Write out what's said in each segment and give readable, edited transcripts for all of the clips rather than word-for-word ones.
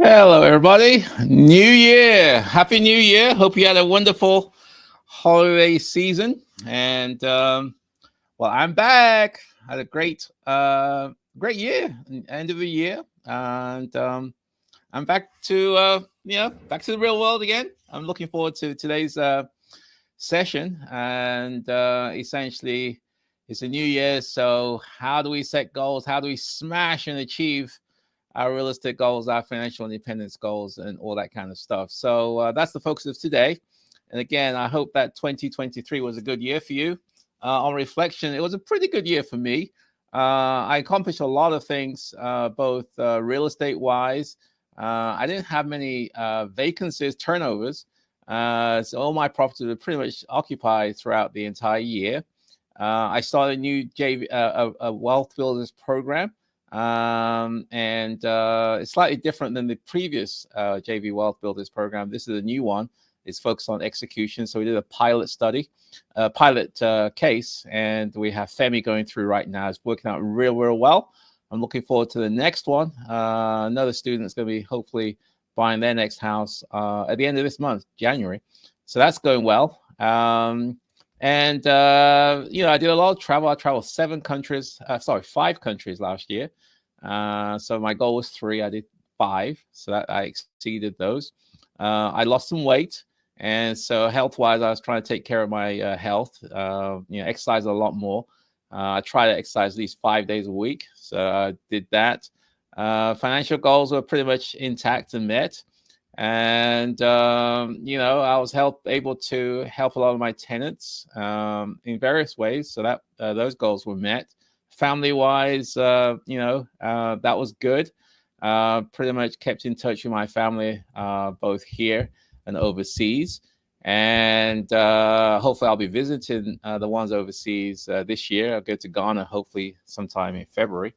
Hello, everybody. New Year. Happy New Year. Hope you had a wonderful holiday season. And well, I'm back. Had a great year, end of the year, and I'm back to back to the real world again. I'm looking forward to today's session, and essentially, it's a new year. So, how do we set goals? How do we smash and achieve our realistic goals, our financial independence goals, and all that kind of stuff? So that's the focus of today. And again, I hope that 2023 was a good year for you. On reflection, it was a pretty good year for me. I accomplished a lot of things, both real estate wise. I didn't have many vacancies, turnovers. So all my properties were pretty much occupied throughout the entire year. I started a new JV, a wealth builders program, and it's slightly different than the previous JV Wealth Builders program. This is a new one. It's focused on execution. So we did a pilot study, a pilot case, and we have Femi going through right now. It's working out real well. I'm looking forward to the next one. Another student is going to be hopefully buying their next house at the end of this month, January. So that's going well. And I did a lot of travel. I traveled 5 countries last year. So my goal was 3. I did 5, so that I exceeded those. I lost some weight, and so health-wise, I was trying to take care of my health. Exercise a lot more. I try to exercise at least 5 days a week, so I did that. Financial goals were pretty much intact and met. And I was able to help a lot of my tenants in various ways, so that those goals were met. Family wise, that was good. Pretty much kept in touch with my family, both here and overseas. And hopefully I'll be visiting the ones overseas this year. I'll go to Ghana hopefully sometime in February.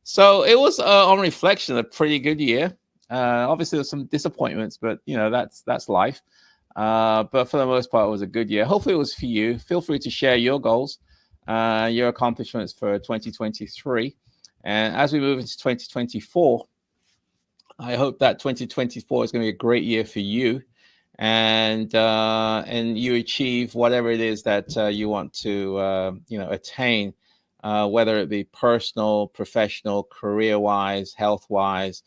So it was, on reflection, a pretty good year. Obviously, there's some disappointments, but that's life. But for the most part, it was a good year. Hopefully, it was for you. Feel free to share your goals, your accomplishments for 2023, and as we move into 2024, I hope that 2024 is going to be a great year for you, and you achieve whatever it is that you want to attain, whether it be personal, professional, career-wise, health-wise,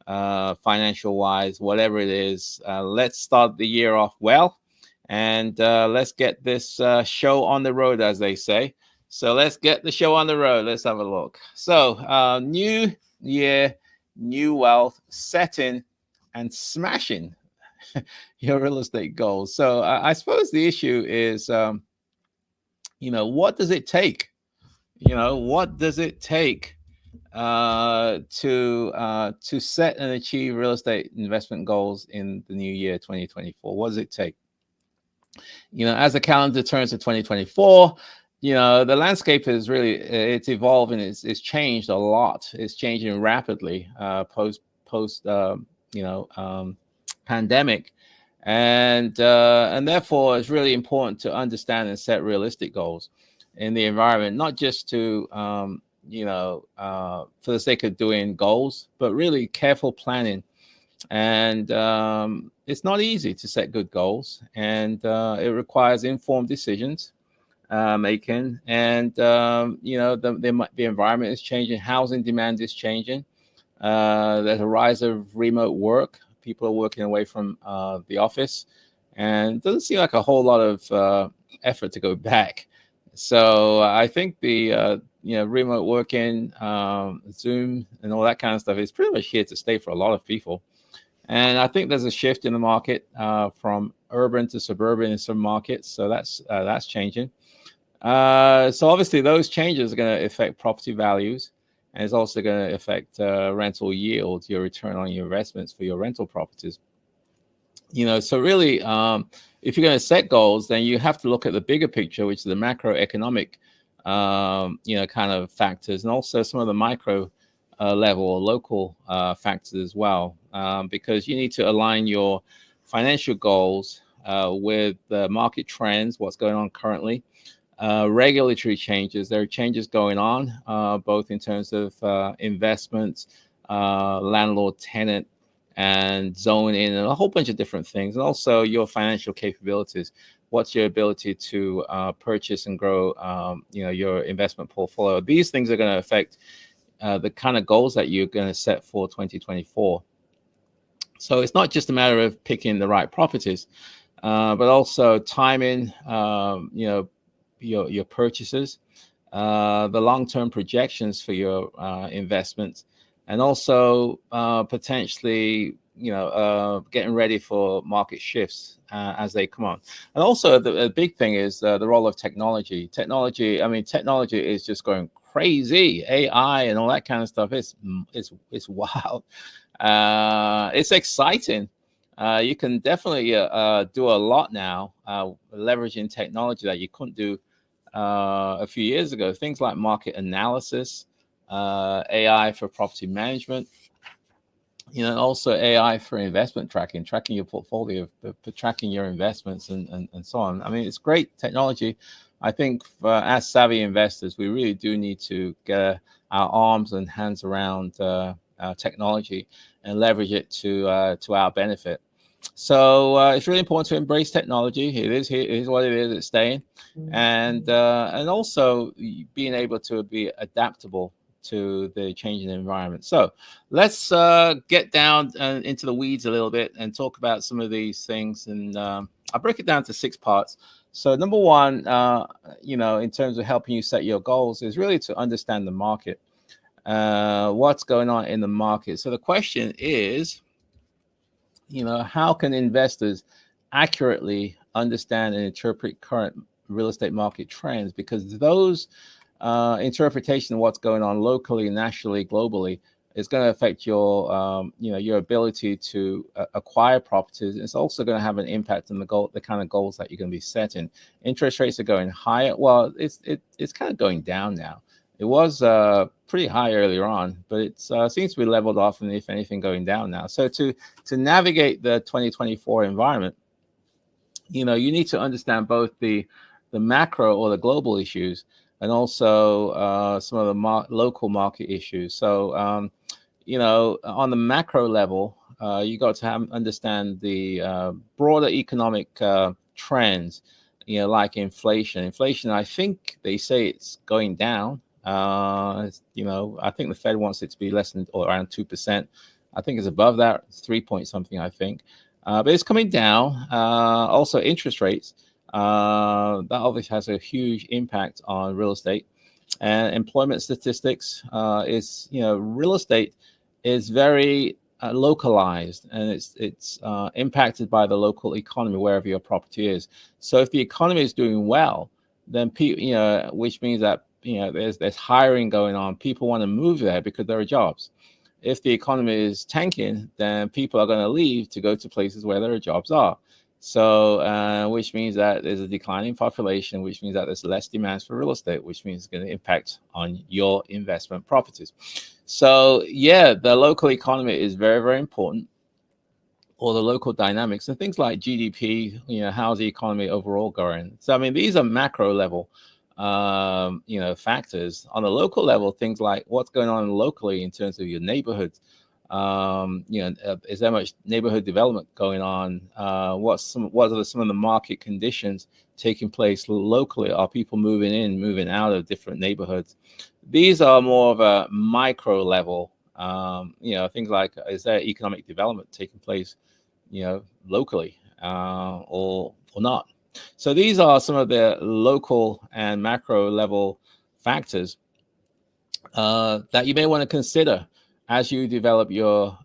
financial wise, whatever it is. Let's start the year off well, and let's get this show on the road, as they say. So let's get the show on the road. Let's have a look. So new year, new wealth, setting and smashing your real estate goals. So I suppose the issue is, what does it take? What does it take to set and achieve real estate investment goals in the new year 2024? What does it take? As the calendar turns to 2024, the landscape is really, it's evolving. It's changed a lot. It's changing rapidly post pandemic, and therefore it's really important to understand and set realistic goals in the environment, not just to for the sake of doing goals, but really careful planning. And it's not easy to set good goals, and it requires informed decisions making. And the environment is changing, housing demand is changing. There's a rise of remote work. People are working away from the office, and it doesn't seem like a whole lot of effort to go back. So I think the remote working, Zoom, and all that kind of stuff is pretty much here to stay for a lot of people. And I think there's a shift in the market from urban to suburban in some markets. So that's changing. So obviously those changes are going to affect property values, and it's also going to affect rental yield, your return on your investments for your rental properties. So really, if you're going to set goals, then you have to look at the bigger picture, which is the macroeconomic, kind of factors, and also some of the micro level or local factors as well, because you need to align your financial goals with the market trends, what's going on currently, regulatory changes. There are changes going on, both in terms of investments, landlord tenant, and zone in on a whole bunch of different things, and also your financial capabilities. What's your ability to purchase and grow, your investment portfolio? These things are going to affect the kind of goals that you're going to set for 2024. So it's not just a matter of picking the right properties, but also timing, your purchases, the long-term projections for your investments, and also potentially, getting ready for market shifts as they come on. And also the big thing is the role of technology. Technology is just going crazy. AI and all that kind of stuff. It's wild. It's exciting. You can definitely do a lot now, leveraging technology that you couldn't do a few years ago. Things like market analysis, AI for property management, also AI for investment tracking your portfolio, for tracking your investments and so on. I mean, it's great technology. I think as savvy investors, we really do need to get our arms and hands around technology and leverage it to our benefit. So it's really important to embrace technology. It is what it is. It's staying, and also being able to be adaptable to the changing environment. So let's get down into the weeds a little bit and talk about some of these things. And I'll break it down to 6 parts. So number one, in terms of helping you set your goals, is really to understand the market, what's going on in the market. So the question is, how can investors accurately understand and interpret current real estate market trends? Because those interpretation of what's going on locally, nationally, globally is going to affect your, your ability to acquire properties. It's also going to have an impact on the kind of goals that you're going to be setting. Interest rates are going higher. Well, it's kind of going down now. It was pretty high earlier on, but it seems to be leveled off, and if anything, going down now. So to navigate the 2024 environment, you need to understand both the macro or the global issues, and also some of the local market issues. So, on the macro level, you got to understand the broader economic trends, like inflation. Inflation, I think they say it's going down. I think the Fed wants it to be less than or around 2%. I think it's above that, 3 point something, I think. But it's coming down. Also, interest rates. That obviously has a huge impact on real estate. And employment statistics is, real estate is very localized, and it's impacted by the local economy wherever your property is. So if the economy is doing well, then people, which means that there's hiring going on. People want to move there because there are jobs. If the economy is tanking, then people are going to leave to go to places where there are jobs are. So, which means that there's a declining population, which means that there's less demand for real estate, which means it's going to impact on your investment properties. So, yeah, the local economy is very, very important, or the local dynamics and things like GDP, how's the economy overall going? So, I mean, these are macro level, factors. On the local level, things like what's going on locally in terms of your neighborhoods. Is there much neighborhood development going on? What are some of the market conditions taking place locally? Are people moving in, moving out of different neighborhoods? These are more of a micro level. Things like, is there economic development taking place, locally, or not? So these are some of the local and macro level factors that you may want to consider as you develop your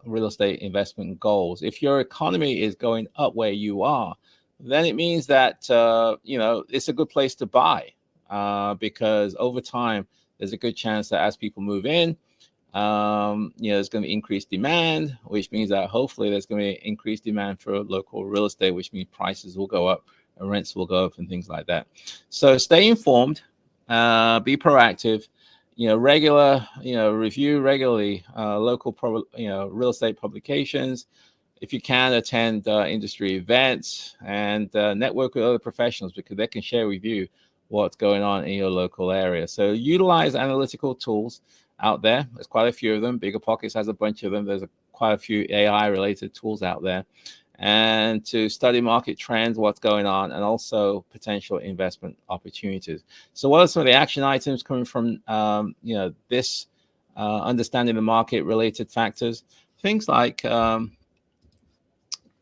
real estate investment goals. If your economy is going up where you are, then it means that it's a good place to buy, because over time there's a good chance that as people move in, there's going to be increased demand, which means that hopefully there's going to be increased demand for local real estate, which means prices will go up and rents will go up and things like that. So stay informed, be proactive, review regularly local real estate publications. If you can, attend industry events and network with other professionals, because they can share with you what's going on in your local area. So utilize analytical tools out there. There's quite a few of them. Bigger Pockets has a bunch of them. There's quite a few AI related tools out there, and to study market trends, what's going on, and also potential investment opportunities. So what are some of the action items coming from this understanding the market related factors? Things like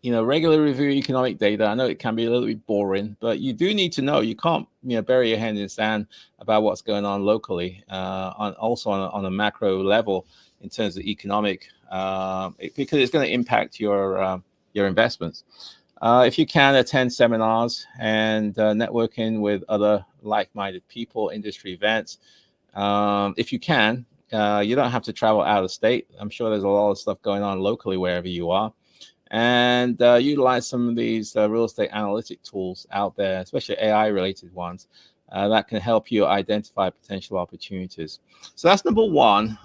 regular review economic data. I know it can be a little bit boring, but you do need to know. You can't bury your hand in the sand about what's going on locally, on a macro level in terms of economic, because it's going to impact your investments. If you can, attend seminars and networking with other like-minded people, industry events. If you can, you don't have to travel out of state. I'm sure there's a lot of stuff going on locally wherever you are. And utilize some of these real estate analytic tools out there, especially AI-related ones, that can help you identify potential opportunities. So that's number one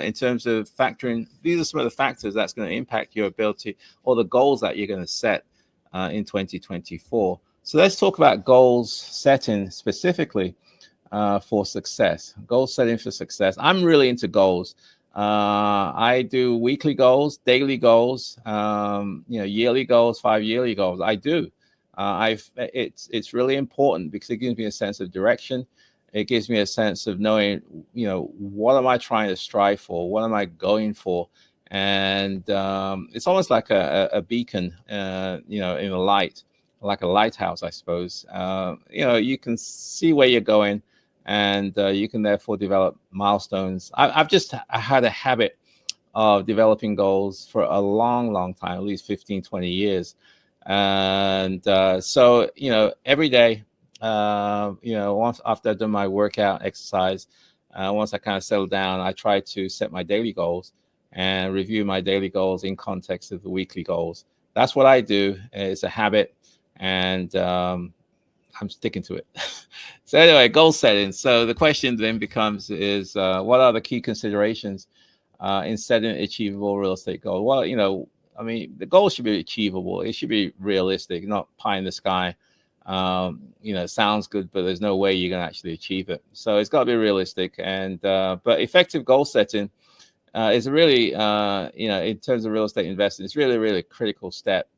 in terms of factoring. These are some of the factors that's going to impact your ability or the goals that you're going to set in 2024. So let's talk about goals setting specifically for success. Goal setting for success. I'm really into goals. I do weekly goals, daily goals, yearly goals, 5-yearly goals. I do. It's really important because it gives me a sense of direction. It gives me a sense of knowing, what am I trying to strive for? What am I going for? And it's almost like a beacon, in the light, like a lighthouse, I suppose. You can see where you're going. And you can therefore develop milestones. I've just had a habit of developing goals for a long time, at least 15, 20 years. And so, every day, once after I've done my workout exercise, once I kind of settle down, I try to set my daily goals and review my daily goals in context of the weekly goals. That's what I do. It's a habit. And I'm sticking to it. So anyway, goal setting. So the question then becomes is what are the key considerations in setting an achievable real estate goal? Well, the goal should be achievable. It should be realistic, not pie in the sky. Sounds good, but there's no way you're going to actually achieve it. So it's got to be realistic. And but effective goal setting is really, in terms of real estate investing, it's really, really a critical step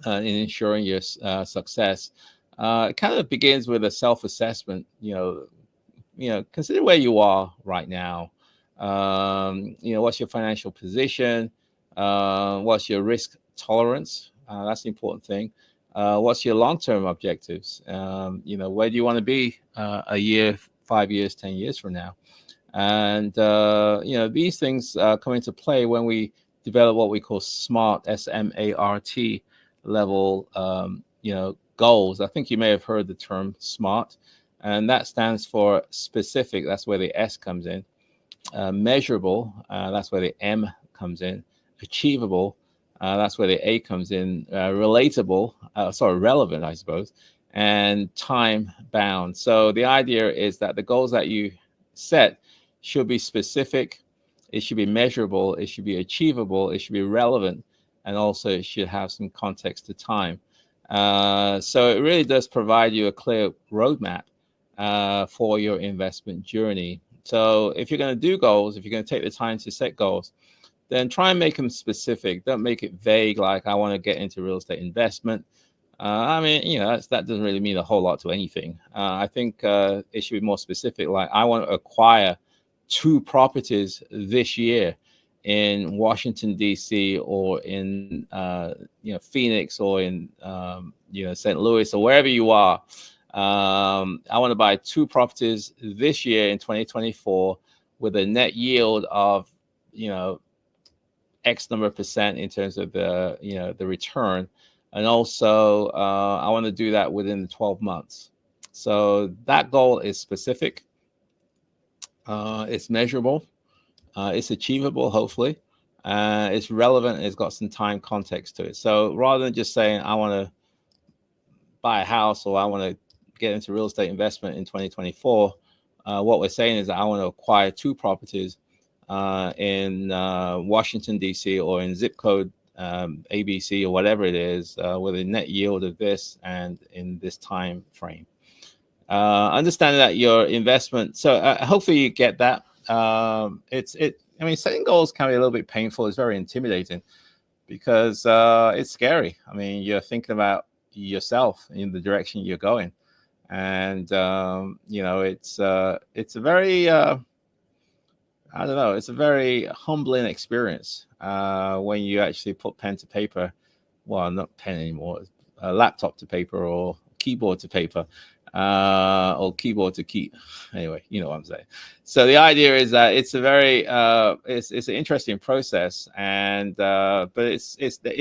in ensuring your success. It kind of begins with a self-assessment. Consider where you are right now. What's your financial position? What's your risk tolerance? That's the important thing. What's your long-term objectives? Where do you want to be a year, 5 years, 10 years from now? And these things come into play when we develop what we call SMART, SMART level, goals. I think you may have heard the term SMART, and that stands for specific. That's where the S comes in. Measurable. That's where the M comes in. Achievable. That's where the A comes in. Relevant, I suppose. And time bound. So the idea is that the goals that you set should be specific. It should be measurable. It should be achievable. It should be relevant. And also it should have some context to time. So it really does provide you a clear roadmap for your investment journey. So if you're going to do goals, if you're going to take the time to set goals, then try and make them specific. Don't make it vague, like I want to get into real estate investment. That doesn't really mean a whole lot to anything. I think it should be more specific, like I want to acquire 2 properties this year in Washington, D.C., or in Phoenix, or in St. Louis, or wherever you are. I want to buy 2 properties this year in 2024 with a net yield of X number of percent in terms of the return, and also I want to do that within the 12 months. So that goal is specific. It's measurable. It's achievable, hopefully. It's relevant. It's got some time context to it. So rather than just saying, I want to buy a house or I want to get into real estate investment in 2024, what we're saying is that I want to acquire 2 properties in Washington, D.C., or in zip code ABC or whatever it is, with a net yield of this and in this time frame. Understanding that your investment, so hopefully you get that. I mean, setting goals can be a little bit painful. It's very intimidating because it's scary. I mean, you're thinking about yourself in the direction you're going, and it's a very I don't know. It's a very humbling experience when you actually put pen to paper. Well, not pen anymore. A laptop to paper or keyboard to paper or keyboard to key. Anyway, you know what I'm saying. So the idea is that it's a very it's an interesting process, and but it's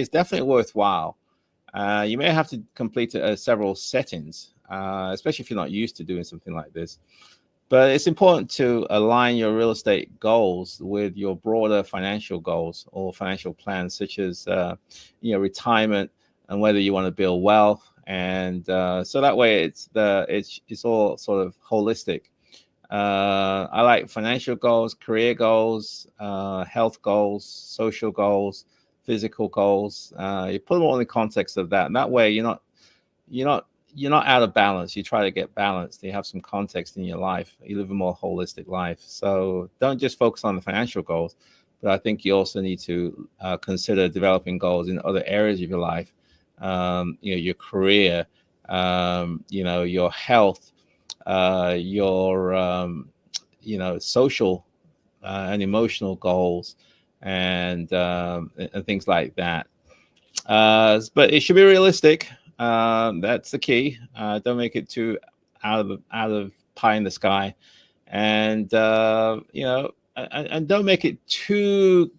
definitely worthwhile. You may have to complete several settings, especially if you're not used to doing something like this. But it's important to align your real estate goals with your broader financial goals or financial plans, such as retirement and whether you want to build wealth. And so that way, it's all sort of holistic. I like financial goals, career goals, health goals, social goals, physical goals. You put them all in the context of that, and that way you're not out of balance. You try to get balanced. You have some context in your life. You live a more holistic life. So don't just focus on the financial goals, but I think you also need to consider developing goals in other areas of your life. Your career, your health, your social and emotional goals, and things like that. But it should be realistic. That's the key. Don't make it too out of pie in the sky, and and don't make it too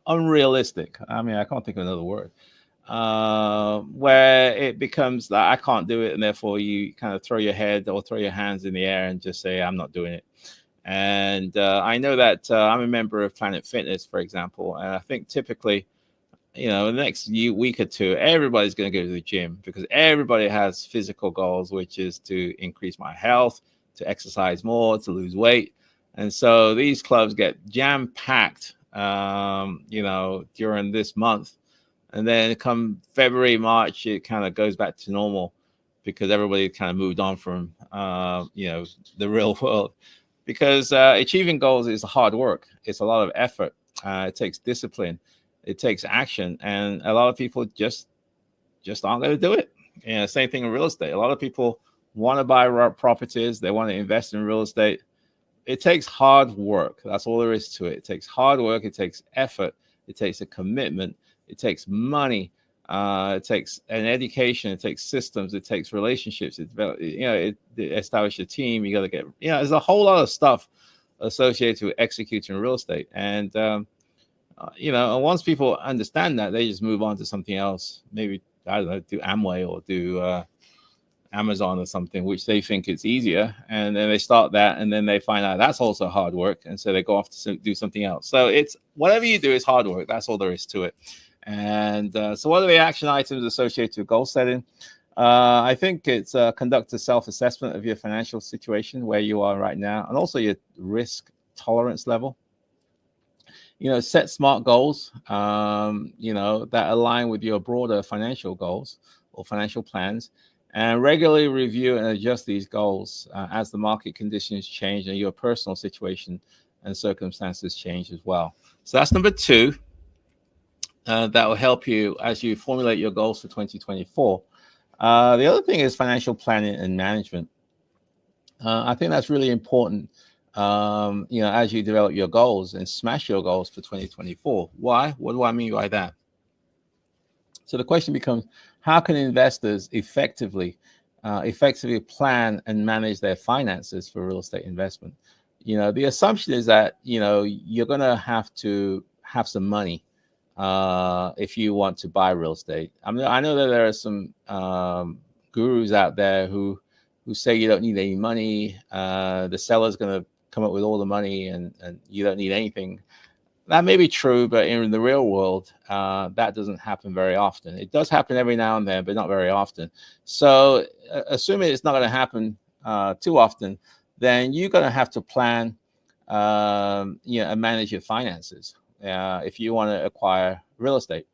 unrealistic. I mean, I can't think of another word. Where it becomes that I can't do it, and therefore you kind of throw your head or throw your hands in the air and just say, I'm not doing it. And I know that I'm a member of Planet Fitness, for example, and I think typically, the next week or two, everybody's going to go to the gym because everybody has physical goals, which is to increase my health, to exercise more, to lose weight. And so these clubs get jam-packed, during this month. And then come February, March, it kind of goes back to normal because everybody kind of moved on from, the real world. Because achieving goals is hard work. It's a lot of effort. It takes discipline. It takes action, and a lot of people just aren't going to do it. Same thing in real estate. A lot of people want to buy properties. They want to invest in real estate. It takes hard work. That's all there is to it. It takes hard work. It takes effort. It takes a commitment. It takes money. It takes an education. It takes systems. It takes relationships. It establish a team. You got to get. There's a whole lot of stuff associated with executing real estate, and and once people understand that, they just move on to something else. Maybe, I don't know, do Amway or do Amazon or something, which they think it's easier. And then they start that, and then they find out that's also hard work. And so they go off to do something else. So it's whatever you do is hard work. That's all there is to it. And so what are the action items associated with goal setting? I think it's conduct a self-assessment of your financial situation, where you are right now, and also your risk tolerance level. Set SMART goals, that align with your broader financial goals or financial plans, and regularly review and adjust these goals as the market conditions change and your personal situation and circumstances change as well. So that's number 2. That will help you as you formulate your goals for 2024. The other thing is financial planning and management. I think that's really important. As you develop your goals and smash your goals for 2024. Why? What do I mean by that? So the question becomes, how can investors effectively plan and manage their finances for real estate investment? The assumption is that, you're going to have to have some money if you want to buy real estate. I mean, I know that there are some gurus out there who say you don't need any money. The seller's going to come up with all the money and you don't need anything. That may be true, but in the real world, that doesn't happen very often. It does happen every now and then, but not very often. So assuming it's not going to happen too often, then you're going to have to plan, and manage your finances if you want to acquire real estate.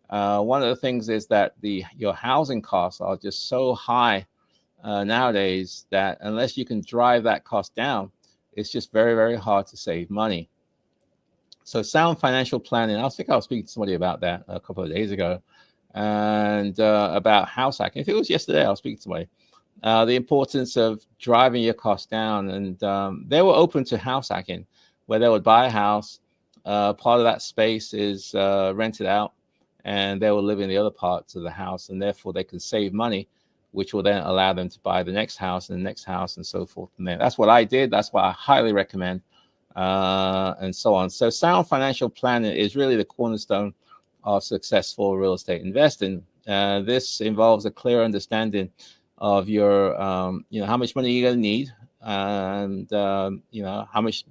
One of the things is that your housing costs are just so high nowadays that unless you can drive that cost down, it's just very, very hard to save money. So sound financial planning, I think I was speaking to somebody about that a couple of days ago, and about house hacking. If it was yesterday, I was speaking to somebody. The importance of driving your costs down. And they were open to house hacking, where they would buy a house. Part of that space is rented out, and they will live in the other parts of the house, and therefore they can save money, which will then allow them to buy the next house and the next house and so forth. And then that's what I did. That's what I highly recommend, and so on. So sound financial planning is really the cornerstone of successful real estate investing. This involves a clear understanding of your, how much money you're going to need, and how much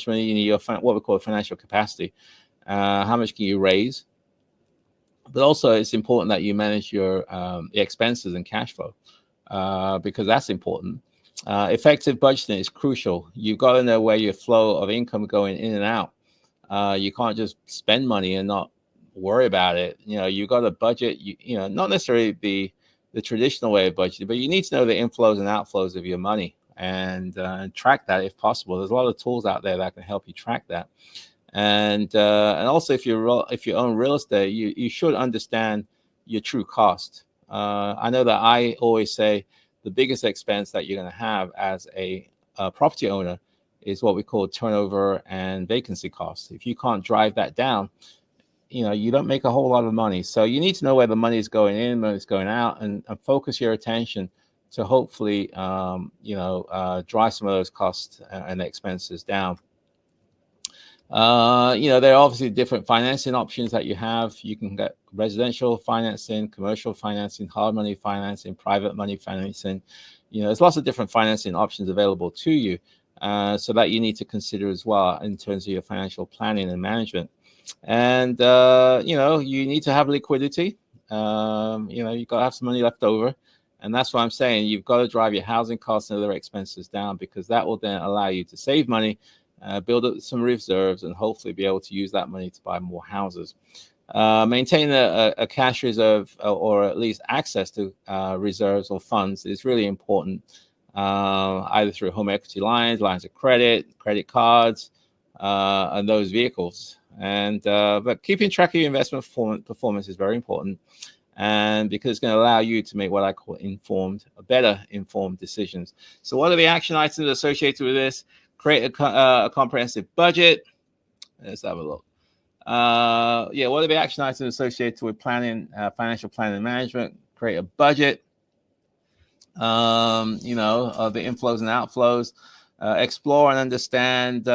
money you need, your what we call financial capacity. How much can you raise? But also, it's important that you manage your expenses and cash flow, because that's important. Effective budgeting is crucial. You've got to know where your flow of income going in and out. You can't just spend money and not worry about it. You've got to budget. Not necessarily the traditional way of budgeting, but you need to know the inflows and outflows of your money, and track that if possible. There's a lot of tools out there that can help you track that. And also, if you own real estate, you should understand your true cost. I know that I always say the biggest expense that you're going to have as a property owner is what we call turnover and vacancy costs. If you can't drive that down, you don't make a whole lot of money. So you need to know where the money is going in, where it's going out, and focus your attention to hopefully, drive some of those costs and expenses down. There are obviously different financing options that you have. You can get residential financing, commercial financing, hard money financing, private money financing. There's lots of different financing options available to you, so that you need to consider as well in terms of your financial planning and management. And you need to have liquidity. You've got to have some money left over. And that's what I'm saying. You've got to drive your housing costs and other expenses down, because that will then allow you to save money, build up some reserves, and hopefully be able to use that money to buy more houses. Maintain a cash reserve, or at least access to reserves or funds, is really important, either through home equity lines of credit cards, and those vehicles. And but keeping track of your investment performance is very important, and because it's going to allow you to make what I call better informed decisions. So what are the action items associated with this? Create a comprehensive budget. Let's have a look. What are the action items associated with planning, financial planning and management? Create a budget, of the inflows and outflows. Explore and understand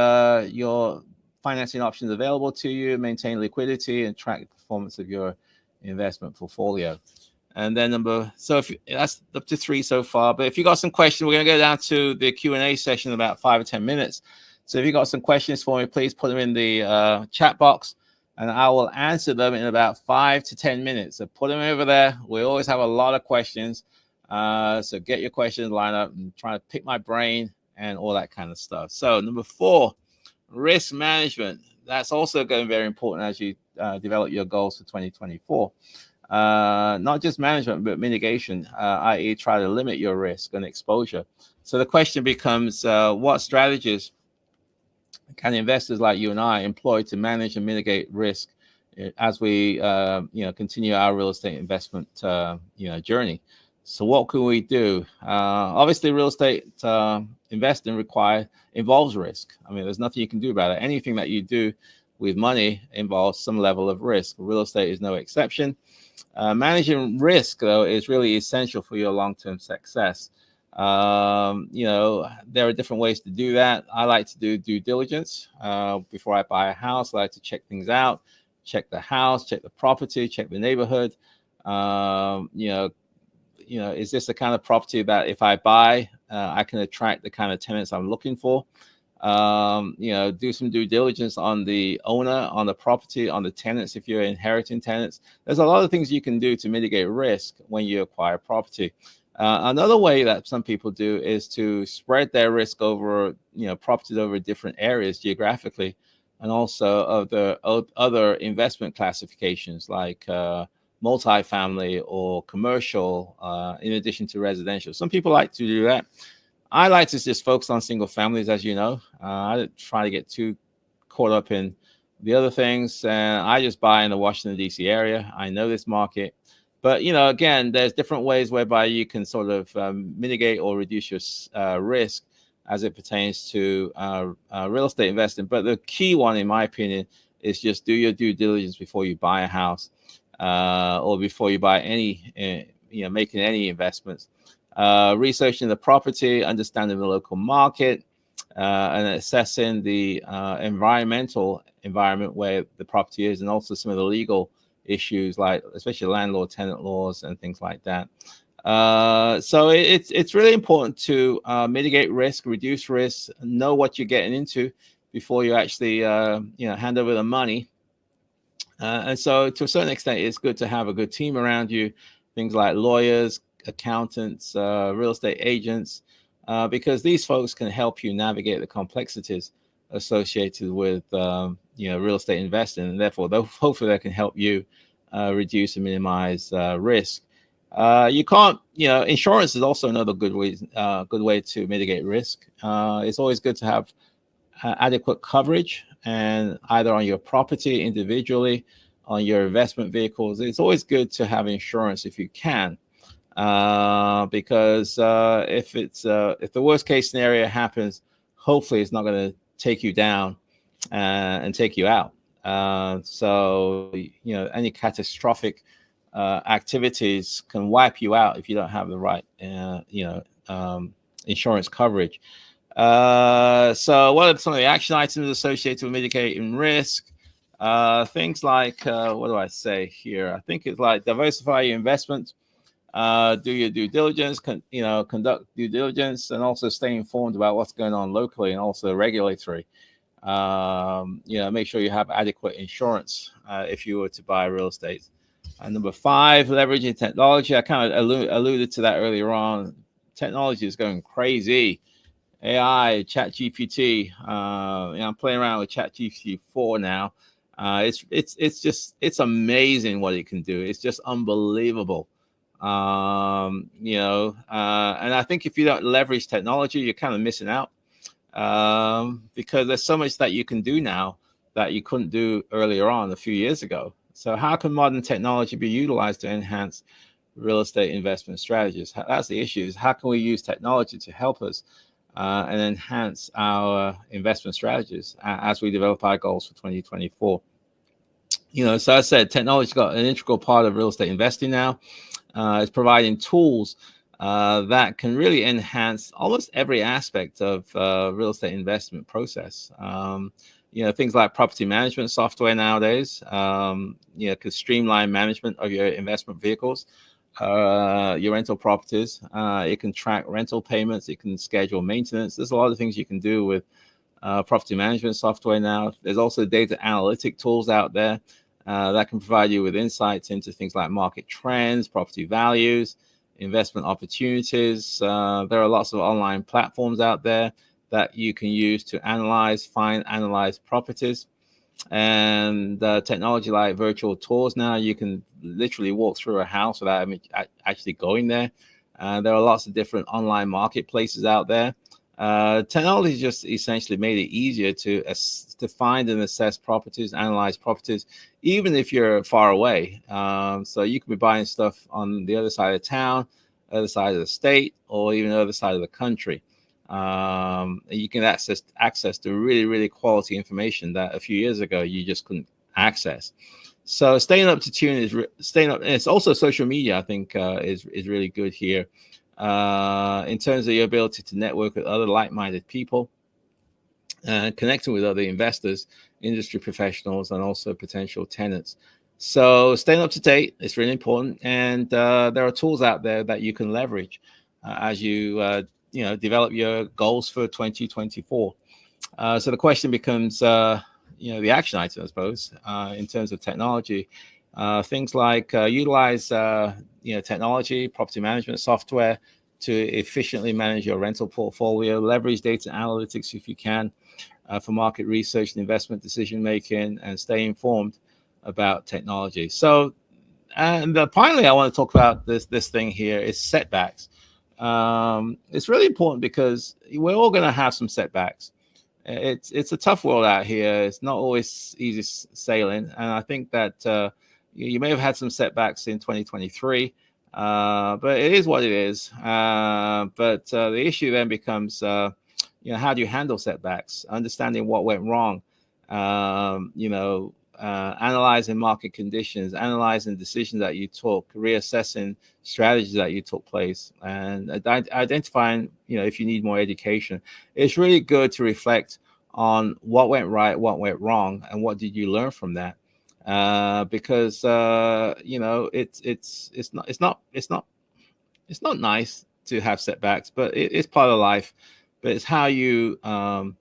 your financing options available to you. Maintain liquidity and track the performance of your investment portfolio. And then that's up to 3 so far. But if you got some questions, we're going to go down to the Q&A session in about 5 or 10 minutes. So if you got some questions for me, please put them in the chat box, and I will answer them in about 5 to 10 minutes. So put them over there. We always have a lot of questions. So get your questions lined up and try to pick my brain and all that kind of stuff. So number 4, risk management. That's also going to be very important as you develop your goals for 2024. Not just management, but mitigation, i.e. try to limit your risk and exposure. So the question becomes, what strategies can investors like you and I employ to manage and mitigate risk as we, continue our real estate investment, journey? So what can we do? Obviously, real estate investing involves risk. I mean, there's nothing you can do about it. Anything that you do with money involves some level of risk. Real estate is no exception. Managing risk, though, is really essential for your long-term success. There are different ways to do that. I like to do due diligence before I buy a house. I like to check things out, check the house, check the property, check the neighborhood. Is this the kind of property that if I buy, I can attract the kind of tenants I'm looking for? Do some due diligence on the owner, on the property, on the tenants. If you're inheriting tenants, there's a lot of things you can do to mitigate risk when you acquire property. Another way that some people do is to spread their risk over, properties over different areas geographically, and also of the other investment classifications like multifamily or commercial, in addition to residential. Some people like to do that. I like to just focus on single families, as you know. I don't try to get too caught up in the other things. And I just buy in the Washington, D.C. area. I know this market. But, again, there's different ways whereby you can sort of mitigate or reduce your risk as it pertains to real estate investing. But the key one, in my opinion, is just do your due diligence before you buy a house or before you buy any, making any investments. Researching the property, understanding the local market, and assessing the environment where the property is, and also some of the legal issues, like especially landlord-tenant laws and things like that. So it's really important to mitigate risk, reduce risk, know what you're getting into before you actually hand over the money. And so to a certain extent, it's good to have a good team around you, things like lawyers, accountants, real estate agents, because these folks can help you navigate the complexities associated with real estate investing, and therefore hopefully they can help you reduce and minimize risk. You can't, insurance is also another good way to mitigate risk. It's always good to have adequate coverage, and either on your property individually, on your investment vehicles. It's always good to have insurance if you can, because if the worst case scenario happens, hopefully it's not going to take you down and take you out. So any catastrophic activities can wipe you out if you don't have the right insurance coverage. So what are some of the action items associated with mitigating risk? Things like, what do I say here? I think it's like diversify your investments, do your due diligence, conduct due diligence, and also stay informed about what's going on locally and also regulatory. Make sure you have adequate insurance if you were to buy real estate. Number 5, leveraging technology. I kind of alluded to that earlier on. Technology is going crazy. AI, ChatGPT. I'm playing around with ChatGPT 4 now. It's amazing what it can do. It's just unbelievable. And I think if you don't leverage technology, you're kind of missing out, because there's so much that you can do now that you couldn't do earlier on a few years ago. So how can modern technology be utilized to enhance real estate investment strategies? That's the issue, is how can we use technology to help us and enhance our investment strategies as we develop our goals for 2024. So I said, technology's got an integral part of real estate investing now. It's providing tools that can really enhance almost every aspect of real estate investment process. Things like property management software nowadays, can streamline management of your investment vehicles, your rental properties. It can track rental payments. It can schedule maintenance. There's a lot of things you can do with property management software now. There's also data analytic tools out there that can provide you with insights into things like market trends, property values, investment opportunities. There are lots of online platforms out there that you can use to analyze properties. And technology like virtual tours now, you can literally walk through a house without actually going there. There are lots of different online marketplaces out there. Technology just essentially made it easier to find and assess properties, analyze properties, even if you're far away. So you could be buying stuff on the other side of town, other side of the state, or even the other side of the country. You can access to really, really quality information that a few years ago you just couldn't access. So staying up to tune and it's also social media, I think, is really good here. In terms of your ability to network with other like-minded people, connecting with other investors, industry professionals, and also potential tenants. So staying up to date is really important, and there are tools out there that you can leverage as you develop your goals for 2024. So the question becomes, the action item, I suppose, in terms of technology. Things like utilize technology, property management software to efficiently manage your rental portfolio, leverage data analytics if you can for market research and investment decision making, and stay informed about technology. So And finally, I want to talk about this thing here is setbacks. It's really important because we're all going to have some setbacks. It's a tough world out here. It's not always easy sailing, and I think that you may have had some setbacks in 2023, but it is what it is. But the issue then becomes, how do you handle setbacks? Understanding what went wrong, analyzing market conditions, analyzing decisions that you took, reassessing strategies that you took place, and identifying, if you need more education. It's really good to reflect on what went right, what went wrong, and what did you learn from that. Because it's not nice to have setbacks, but it's part of life. But it's how you how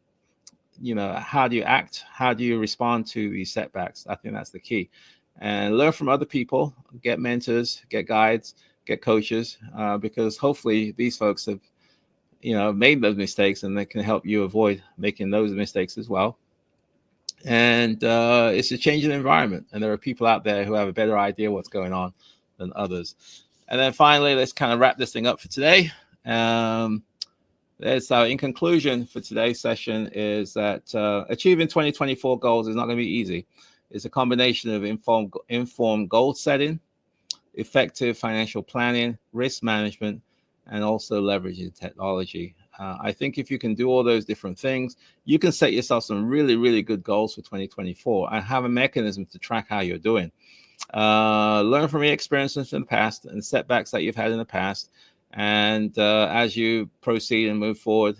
do you act, how do you respond to these setbacks? I think that's the key. And learn from other people, get mentors, get guides, get coaches, because hopefully these folks have made those mistakes, and they can help you avoid making those mistakes as well. And it's a changing environment, and there are people out there who have a better idea what's going on than others. And then finally, let's kind of wrap this thing up for today. In conclusion for today's session is that achieving 2024 goals is not going to be easy. It's a combination of informed goal setting, effective financial planning, risk management, and also leveraging technology. I think if you can do all those different things, you can set yourself some really, really good goals for 2024 and have a mechanism to track how you're doing. Learn from your experiences in the past and setbacks that you've had in the past. And as you proceed and move forward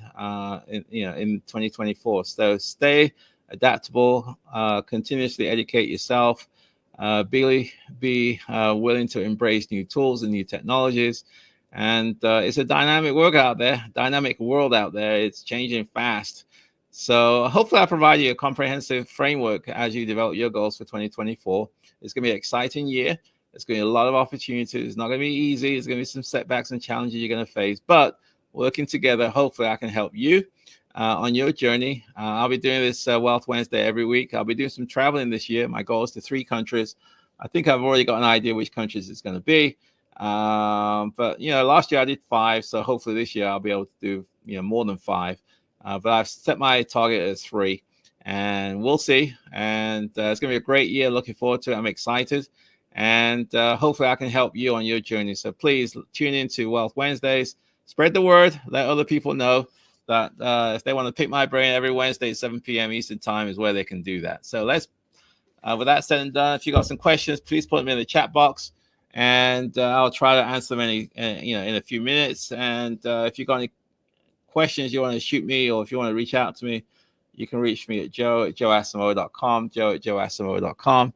in 2024. So stay adaptable, continuously educate yourself, be willing to embrace new tools and new technologies. And it's a dynamic world out there. It's changing fast. So hopefully I provide you a comprehensive framework as you develop your goals for 2024. It's going to be an exciting year. There's going to be a lot of opportunities. It's not going to be easy. There's going to be some setbacks and challenges you're going to face. But working together, hopefully I can help you on your journey. I'll be doing this Wealth Wednesday every week. I'll be doing some traveling this year. My goal is to 3 countries. I think I've already got an idea which countries it's going to be. But last year I did 5, so hopefully this year I'll be able to do more than 5. But I've set my target as 3, and we'll see. And it's going to be a great year. Looking forward to it. I'm excited, and hopefully I can help you on your journey. So please tune in to Wealth Wednesdays. Spread the word. Let other people know that if they want to pick my brain every Wednesday at 7 p.m. Eastern time is where they can do that. So let's. With that said and done, if you got some questions, please put them in the chat box, and I'll try to answer them in a few minutes. And if you got any questions you want to shoot me, or if you want to reach out to me, you can reach me at joe@joeasamoah.com, joe@joeasamoah.com.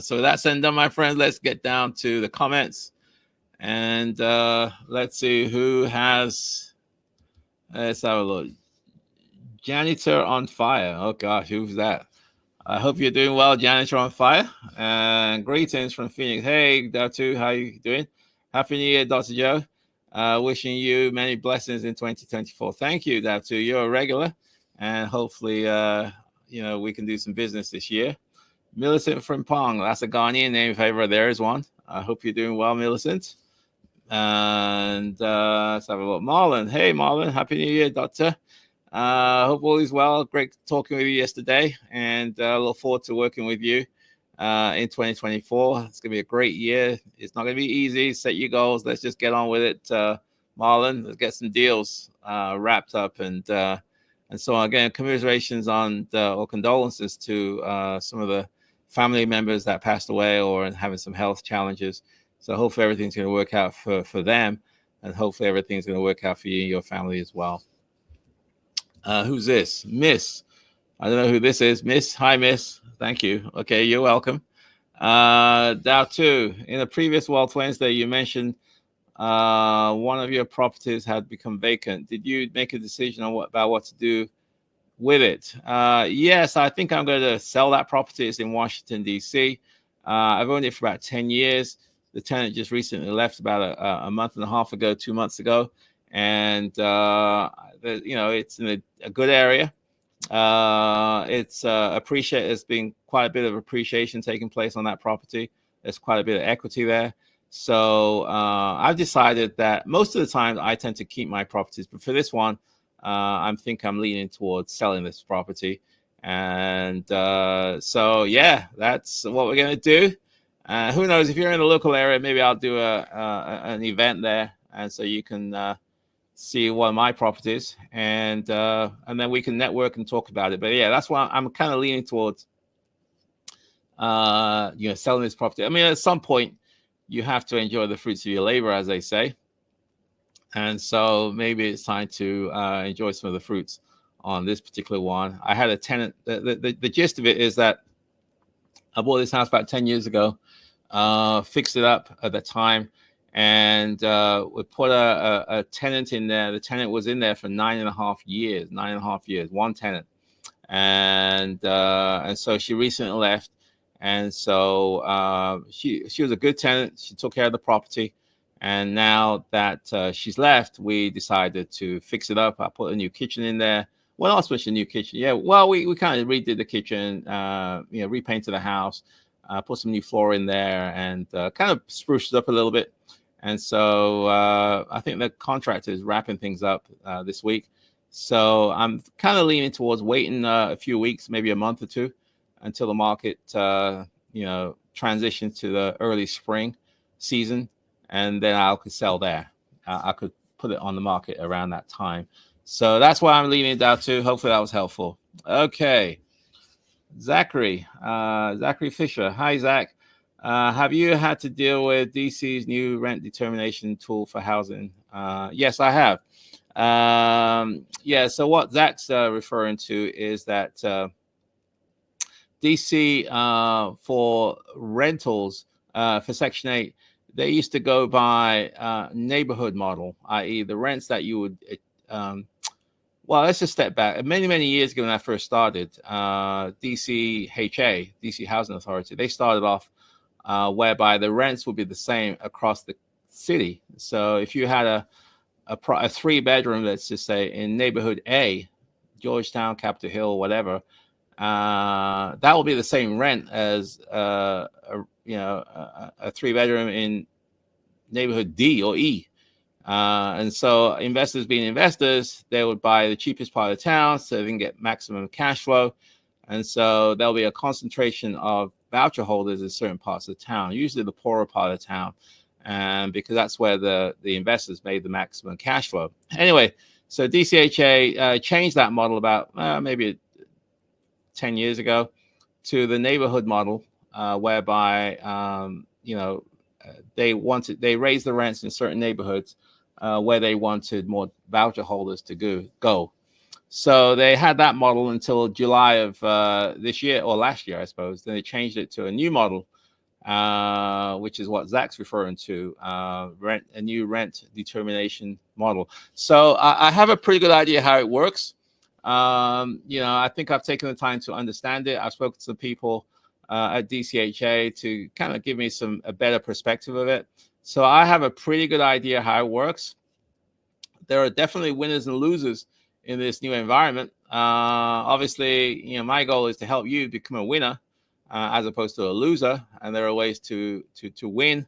So with that said and done, my friends, let's get down to the comments, and let's see who has. Let's have a look. Janitor on fire. Oh gosh, who's that? I hope you're doing well, Janitor on fire. And greetings from Phoenix. Hey, Dr. How you doing? Happy New Year, Dr. Joe. Wishing you many blessings in 2024. Thank you, Dr. You're a regular, and hopefully, we can do some business this year. Millicent from Pong. That's a Ghanaian name. If ever there is one. I hope you're doing well, Millicent. And let's have a look. Marlon. Hey, Marlon. Happy New Year, Doctor. Hope all is well. Great talking with you yesterday, and look forward to working with you in 2024. It's going to be a great year. It's not going to be easy. Set your goals. Let's just get on with it, Marlon. Let's get some deals wrapped up, and so on. Again, commiserations on or condolences to some of the family members that passed away or having some health challenges. So hopefully everything's going to work out for them, and hopefully everything's going to work out for you and your family as well. Who's this? Miss. I don't know who this is. Miss. Hi, Miss. Thank you. Okay, you're welcome. Dow 2. In a previous Wealth Wednesday, you mentioned one of your properties had become vacant. Did you make a decision on about what to do with it? Yes, I think I'm going to sell that property. It's in Washington, D.C. I've owned it for about 10 years. The tenant just recently left about a month and a half ago, 2 months ago. And, it's in a good area. It's appreciated. There's been quite a bit of appreciation taking place on that property. There's quite a bit of equity there. So I've decided that most of the time I tend to keep my properties, but for this one, I'm leaning towards selling this property. And so yeah, that's what we're gonna do. Who knows, if you're in the local area, maybe I'll do an event there, and so you can see one of my properties, and then we can network and talk about it. But yeah, that's why I'm kind of leaning towards selling this property. I mean, at some point you have to enjoy the fruits of your labor, as they say. And so maybe it's time to enjoy some of the fruits on this particular one. I had a tenant. The gist of it is that I bought this house about 10 years ago, fixed it up at the time, and we put a tenant in there. The tenant was in there for 9.5 years, one tenant. And so she recently left. And so she was a good tenant. She took care of the property. And now that she's left, we decided to fix it up. I put a new kitchen in there. What else was a new kitchen? Yeah, well, we kind of redid the kitchen, repainted the house, put some new floor in there, and kind of spruced it up a little bit. And so I think the contractor is wrapping things up this week. So I'm kind of leaning towards waiting a few weeks, maybe a month or two, until the market, transitions to the early spring season. And then I could sell there. I could put it on the market around that time. So that's why I'm leaning down to. Hopefully that was helpful. Okay. Zachary Fisher. Hi, Zach. Have you had to deal with DC's new rent determination tool for housing? Yes, I have. So what Zach's referring to is that DC for rentals for Section 8, they used to go by neighborhood model, i.e. the rents that you would, let's just step back. Many years ago when I first started, DCHA, DC Housing Authority, they started off whereby the rents would be the same across the city. So if you had a 3-bedroom, let's just say in neighborhood A, Georgetown, Capitol Hill, whatever, that will be the same rent as a 3-bedroom in neighborhood D or E. And so investors being investors, they would buy the cheapest part of the town so they can get maximum cash flow. And so there'll be a concentration of voucher holders in certain parts of the town, usually the poorer part of the town, and because that's where the investors made the maximum cash flow. Anyway, so DCHA changed that model about maybe 10 years ago to the neighborhood model, whereby they raised the rents in certain neighborhoods where they wanted more voucher holders to go. So they had that model until July of this year, or last year, I suppose. Then they changed it to a new model, which is what Zach's referring to, a new rent determination model. So I have a pretty good idea how it works. I think I've taken the time to understand it. I've spoken to some people at DCHA to kind of give me a better perspective of it. So I have a pretty good idea how it works. There are definitely winners and losers in this new environment. Obviously, my goal is to help you become a winner as opposed to a loser. And there are ways to win.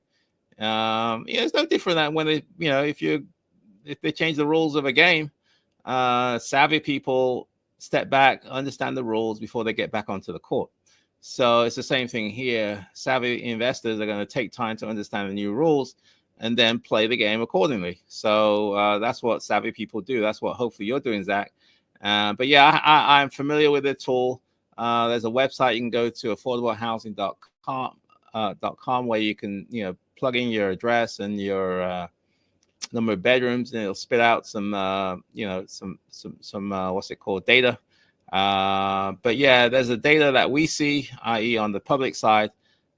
It's no different than when if they change the rules of a game. Savvy people step back, understand the rules before they get back onto the court. So it's the same thing here. Savvy investors are going to take time to understand the new rules and then play the game accordingly. So that's what savvy people do. That's what hopefully you're doing, Zach. But yeah, I'm familiar with the tool. There's a website you can go to, affordablehousing.com, where you can plug in your address and your number of bedrooms, and it'll spit out some what's it called, data. But yeah, there's a data that we see, i.e. on the public side.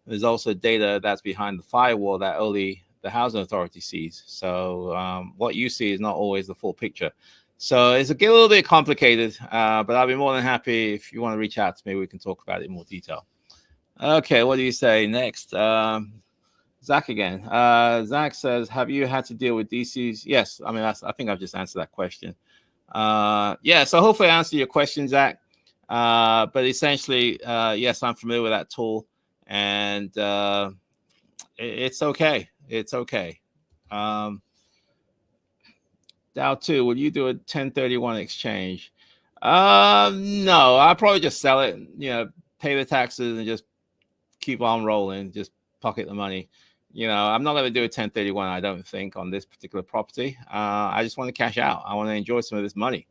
There's also data that's behind the firewall that only the housing authority sees. So what you see is not always the full picture. So it's a little bit complicated, but I'll be more than happy if you want to reach out to me. We can talk about it in more detail. Okay, what do you say next? Zach again. Zach says, have you had to deal with DCs? Yes. I mean, I think I've just answered that question. So hopefully I answered your question, Zach. But essentially, yes, I'm familiar with that tool. And it's okay. It's okay. Um, Dow 2, would you do a 1031 exchange? No, I'll probably just sell it, pay the taxes and just keep on rolling, just pocket the money. I'm not going to do a 1031, I don't think, on this particular property. I just want to cash out. I want to enjoy some of this money.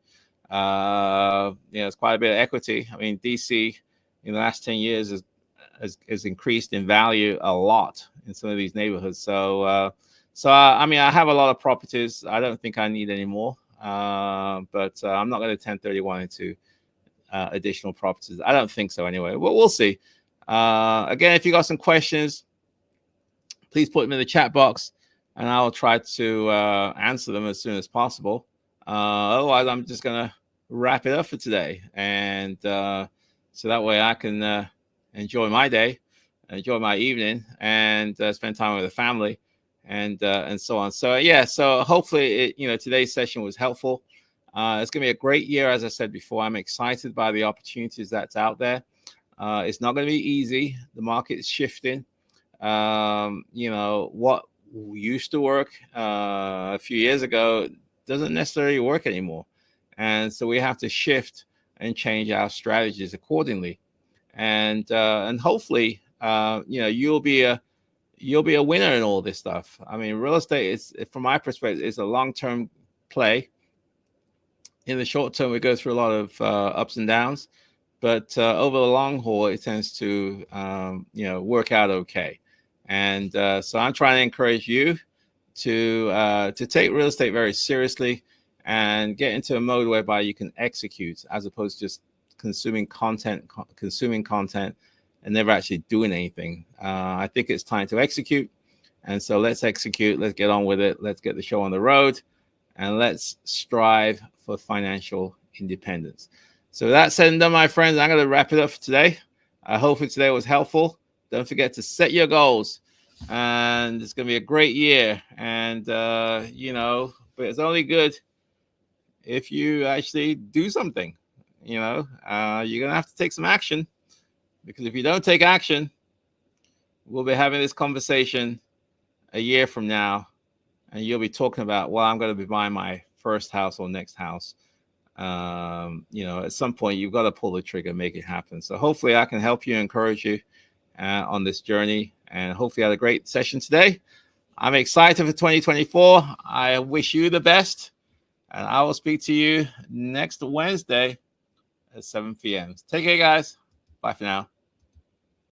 It's quite a bit of equity. I mean, DC in the last 10 years has increased in value a lot in some of these neighborhoods. So, I mean, I have a lot of properties. I don't think I need any more. But I'm not going to 1031 into additional properties. I don't think so anyway. Well, we'll see. Again, if you got some questions, please put them in the chat box and I'll try to answer them as soon as possible. Otherwise, I'm just going to wrap it up for today. And so that way I can enjoy my day, enjoy my evening, and spend time with the family and so on. So, yeah, so hopefully, today's session was helpful. It's going to be a great year, as I said before. I'm excited by the opportunities that's out there. It's not going to be easy. The market is shifting. What used to work a few years ago doesn't necessarily work anymore. And so we have to shift and change our strategies accordingly. And hopefully, you'll be a winner in all this stuff. I mean, real estate is, from my perspective, is a long-term play. In the short term, we go through a lot of ups and downs, but over the long haul, it tends to work out okay. And so I'm trying to encourage you to take real estate very seriously and get into a mode whereby you can execute, as opposed to just consuming content, and never actually doing anything. I think it's time to execute. And so let's execute. Let's get on with it. Let's get the show on the road. And let's strive for financial independence. So that said and done, my friends, I'm going to wrap it up for today. I hope today was helpful. Don't forget to set your goals. And it's going to be a great year. And, but it's only good if you actually do something. You're going to have to take some action. Because if you don't take action, we'll be having this conversation a year from now. And you'll be talking about, well, I'm going to be buying my first house or next house. At some point, you've got to pull the trigger, make it happen. So hopefully I can help you, encourage you on this journey. And hopefully you had a great session today. I'm excited for 2024. I wish you the best. And I will speak to you next Wednesday at 7 p.m. Take care, guys. Bye for now.